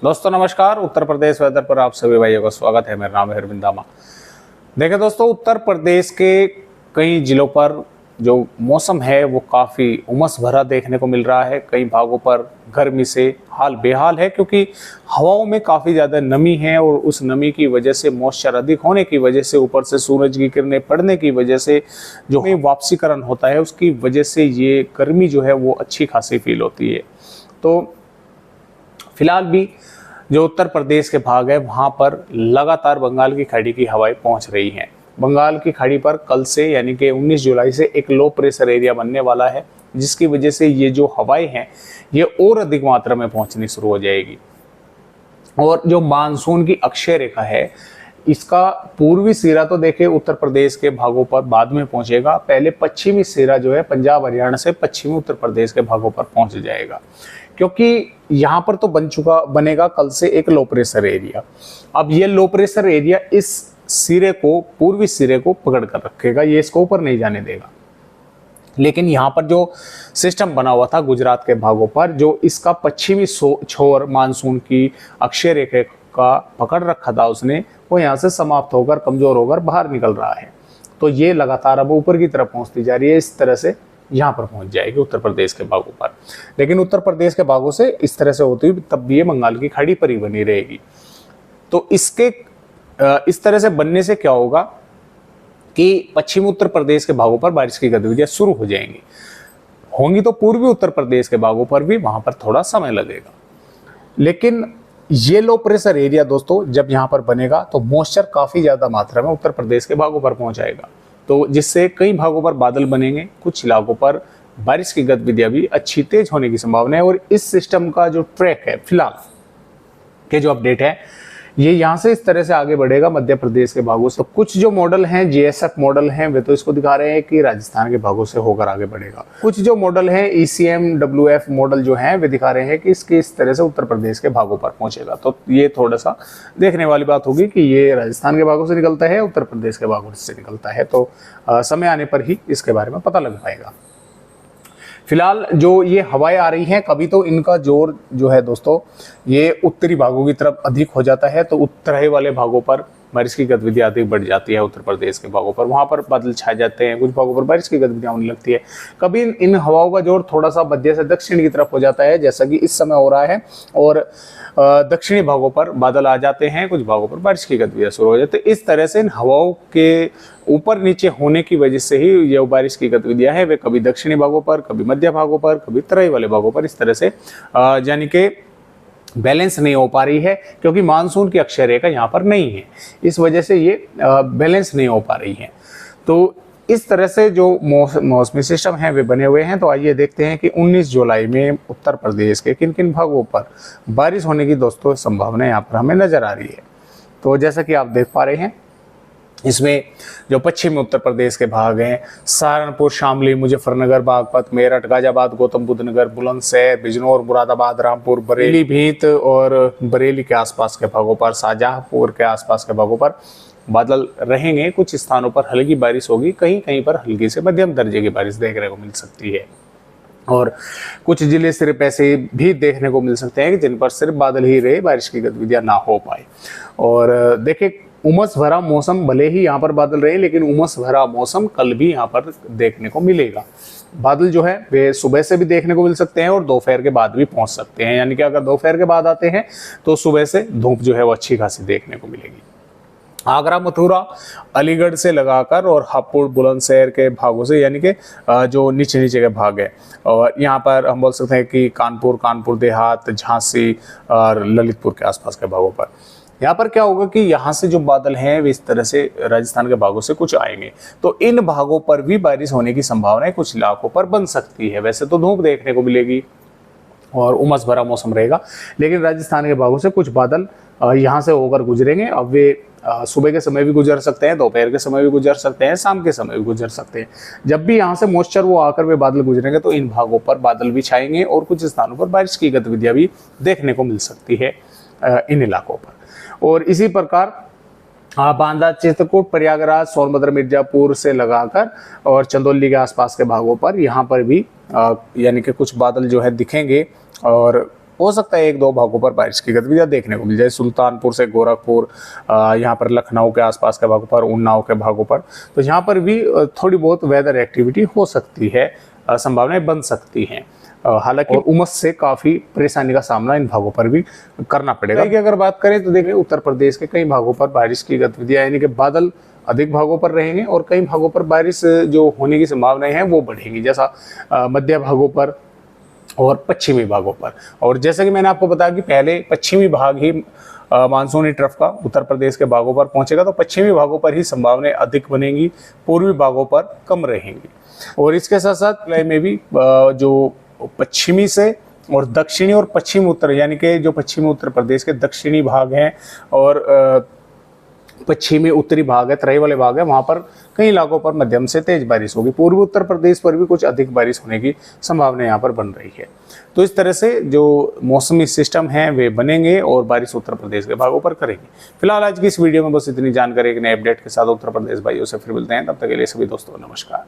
दोस्तों नमस्कार। उत्तर प्रदेश वेदर पर आप सभी भाइयों का स्वागत है। मेरा नाम है अरविंद दामा। देखें दोस्तों, उत्तर प्रदेश के कई जिलों पर जो मौसम है वो काफ़ी उमस भरा देखने को मिल रहा है। कई भागों पर गर्मी से हाल बेहाल है, क्योंकि हवाओं में काफ़ी ज़्यादा नमी है और उस नमी की वजह से, मॉइस्चर अधिक होने की वजह से, ऊपर से सूरज की किरणें पड़ने की वजह से जो वापसीकरण होता है उसकी वजह से ये गर्मी जो है वो अच्छी खासी फील होती है। तो फिलहाल भी जो उत्तर प्रदेश के भाग है वहाँ पर लगातार बंगाल की खाड़ी की हवाएं पहुँच रही हैं। बंगाल की खाड़ी पर कल से यानी कि 19 जुलाई से एक लो प्रेशर एरिया बनने वाला है, जिसकी वजह से ये जो हवाएं हैं ये और अधिक मात्रा में पहुँचनी शुरू हो जाएगी। और जो मानसून की अक्षय रेखा है इसका पूर्वी सिरा तो देखे उत्तर प्रदेश के भागों पर बाद में पहुंचेगा। पहले पश्चिमी सिरा जो है पंजाब हरियाणा से पश्चिमी उत्तर प्रदेश के भागों पर पहुंच जाएगा, क्योंकि यहाँ पर तो बनेगा कल से एक लो प्रेशर एरिया। अब ये लो प्रेशर एरिया इस सिरे को, पूर्वी सिरे को पकड़ कर रखेगा, ये इसको ऊपर नहीं जाने देगा। लेकिन यहाँ पर जो सिस्टम बना हुआ था गुजरात के भागों पर, जो इसका पश्चिमी छोर मानसून की अक्षय रेखा का पकड़ रखा था उसने, वो यहाँ से समाप्त होकर, कमजोर होकर बाहर निकल रहा है। तो ये लगातार अब ऊपर की तरफ पहुँचती जा रही है। इस तरह से यहाँ पर पहुँच जाएगी उत्तर प्रदेश के भागों पर। लेकिन उत्तर प्रदेश के भागों से इस तरह से होती हुई तब भी ये बंगाल की खाड़ी पर ही बनी रहेगी। तो इसके इस तरह से बनने से क्या होगा कि पश्चिमी उत्तर प्रदेश के भागों पर बारिश की गतिविधियां शुरू हो जाएंगी। होंगी तो पूर्वी उत्तर प्रदेश के भागों पर भी, वहां पर थोड़ा समय लगेगा। लेकिन ये लो प्रेशर एरिया दोस्तों जब यहाँ पर बनेगा तो मॉइस्चर काफी ज्यादा मात्रा में उत्तर प्रदेश के भागों पर पहुंचाएगा, तो जिससे कई भागों पर बादल बनेंगे, कुछ इलाकों पर बारिश की गतिविधियां भी अच्छी तेज होने की संभावना है। और इस सिस्टम का जो ट्रैक है फिलहाल के जो अपडेट है ये यहाँ से इस तरह से आगे बढ़ेगा मध्य प्रदेश के भागों से। तो कुछ जो मॉडल हैं, जीएसएफ मॉडल हैं, वे तो इसको दिखा रहे हैं कि राजस्थान के भागों से होकर आगे बढ़ेगा। कुछ जो मॉडल हैं, ईसीएम डब्ल्यूएफ मॉडल जो हैं, वे दिखा रहे हैं कि इसके इस तरह से उत्तर प्रदेश के भागों पर पहुंचेगा। तो ये थोड़ा सा देखने वाली बात होगी कि ये राजस्थान के भागों से निकलता है, उत्तर प्रदेश के भागों से निकलता है। तो समय आने पर ही इसके बारे में पता लग पाएगा। फिलहाल जो ये हवाएं आ रही हैं, कभी तो इनका जोर जो है दोस्तों ये उत्तरी भागों की तरफ अधिक हो जाता है, तो उत्तराई वाले भागों पर बारिश की गतिविधियां अधिक बढ़ जाती है। उत्तर प्रदेश के भागों पर वहां पर बादल छा जाते हैं, कुछ भागों पर बारिश की गतिविधियां होने लगती है। कभी इन हवाओं का जोर थोड़ा सा मध्य से दक्षिण की तरफ हो जाता है, जैसा कि इस समय हो रहा है, और दक्षिणी भागों पर बादल आ जाते हैं, कुछ भागों पर बारिश की गतिविधियां शुरू हो जाती है। इस तरह से इन हवाओं के ऊपर नीचे होने की वजह से ही ये बारिश की गतिविधियां है वे कभी दक्षिणी भागों पर, कभी मध्य भागों पर, कभी तराई वाले भागों पर, इस तरह से यानी कि बैलेंस नहीं हो पा रही है, क्योंकि मानसून की अक्षय रेखा यहाँ पर नहीं है। इस वजह से ये बैलेंस नहीं हो पा रही है। तो इस तरह से जो मौसमी सिस्टम है वे बने हुए हैं। तो आइए देखते हैं कि 19 जुलाई में उत्तर प्रदेश के किन किन भागों पर बारिश होने की दोस्तों संभावना यहाँ पर हमें नजर आ रही है। तो जैसा कि आप देख पा रहे हैं, इसमें जो पश्चिमी उत्तर प्रदेश के भाग हैं, सहारनपुर, शामली, मुजफ्फरनगर, बागपत, मेरठ, गाजियाबाद, गौतम बुद्ध नगर, बुलंदशहर, बिजनौर, मुरादाबाद, रामपुर, बरेली, भीत और बरेली के आसपास के भागों पर, शाहजहांपुर के आसपास के भागों पर बादल रहेंगे। कुछ स्थानों पर हल्की बारिश होगी, कहीं कहीं पर हल्की से मध्यम दर्जे की बारिश देखने को मिल सकती है। और कुछ जिले सिर्फ ऐसे भी देखने को मिल सकते हैं कि जिन पर सिर्फ बादल ही रहे, बारिश की गतिविधियां ना हो पाए। और देखिए, उमस भरा मौसम भले ही यहाँ पर बादल रहे, लेकिन उमस भरा मौसम कल भी यहाँ पर देखने को मिलेगा। बादल जो है वे सुबह से भी देखने को मिल सकते हैं और दोपहर के बाद भी पहुंच सकते हैं। यानी कि अगर दोपहर के बाद आते हैं तो सुबह से धूप जो है वो अच्छी खासी देखने को मिलेगी। आगरा, मथुरा, अलीगढ़ से लगाकर और हापुड़, बुलंदशहर के भागों से, यानी कि जो नीचे नीचे के भाग है, और यहाँ पर हम बोल सकते हैं कि कानपुर देहात, झांसी और ललितपुर के आसपास के भागों पर यहाँ पर क्या होगा कि यहाँ से जो बादल हैं वे इस तरह से राजस्थान के भागों से कुछ आएंगे, तो इन भागों पर भी बारिश होने की संभावना कुछ इलाकों पर बन सकती है। वैसे तो धूप देखने को मिलेगी और उमस भरा मौसम रहेगा, लेकिन राजस्थान के भागों से कुछ बादल यहाँ से होकर गुजरेंगे। अब वे सुबह के समय भी गुजर सकते हैं, दोपहर के समय भी गुजर सकते हैं, शाम के समय भी गुजर सकते हैं। जब भी यहाँ से मॉइस्चर वो आकर वे बादल गुजरेंगे तो इन भागों पर बादल भी छाएंगे और कुछ स्थानों पर बारिश की गतिविधियां भी देखने को मिल सकती है इन इलाकों पर। और इसी प्रकार बांदा, चित्रकूट, प्रयागराज, सोनभद्र, मिर्जापुर से लगाकर और चंदौली के आसपास के भागों पर यहाँ पर भी यानी कि कुछ बादल जो है दिखेंगे और हो सकता है 1-2 भागों पर बारिश की गतिविधियां देखने को मिल जाए, सुल्तानपुर से गोरखपुर, यहाँ पर लखनऊ के आसपास के भागों पर, उन्नाव के भागों पर, तो यहाँ पर भी थोड़ी बहुत वेदर एक्टिविटी हो सकती है, संभावनाएं बन सकती हैं। हालांकि उमस से काफी परेशानी का सामना इन भागों पर भी करना पड़ेगा। अगर बात करें तो देखिए उत्तर प्रदेश के कई भागों पर बारिश की गतिविधियां, यानी कि बादल अधिक भागों पर रहेंगे और कई भागों पर बारिश जो होने की संभावनाएं हैं वो बढ़ेगी, जैसा मध्य भागों पर और पश्चिमी भागों पर। और जैसा कि मैंने आपको बताया कि पहले पश्चिमी भाग ही मानसूनी ट्रफ का उत्तर प्रदेश के भागों पर पहुंचेगा, तो पश्चिमी भागों पर ही संभावनाएं अधिक बनेंगी, पूर्वी भागों पर कम रहेंगी। और इसके साथ साथ जुलाई में भी जो पश्चिमी से और दक्षिणी और पश्चिम उत्तर, यानी कि जो पश्चिमी उत्तर प्रदेश के दक्षिणी भाग हैं और पश्चिमी उत्तरी भाग है, तराई वाले भाग है, वहां पर कई इलाकों पर मध्यम से तेज बारिश होगी। पूर्वी उत्तर प्रदेश पर भी कुछ अधिक बारिश होने की संभावना यहाँ पर बन रही है। तो इस तरह से जो मौसमी सिस्टम है वे बनेंगे और बारिश उत्तर प्रदेश के भागों पर करेंगे। फिलहाल आज की इस वीडियो में बस इतनी जानकारी, एक नए अपडेट के साथ उत्तर प्रदेश भाइयों से फिर मिलते हैं। तब तक के लिए सभी दोस्तों को नमस्कार।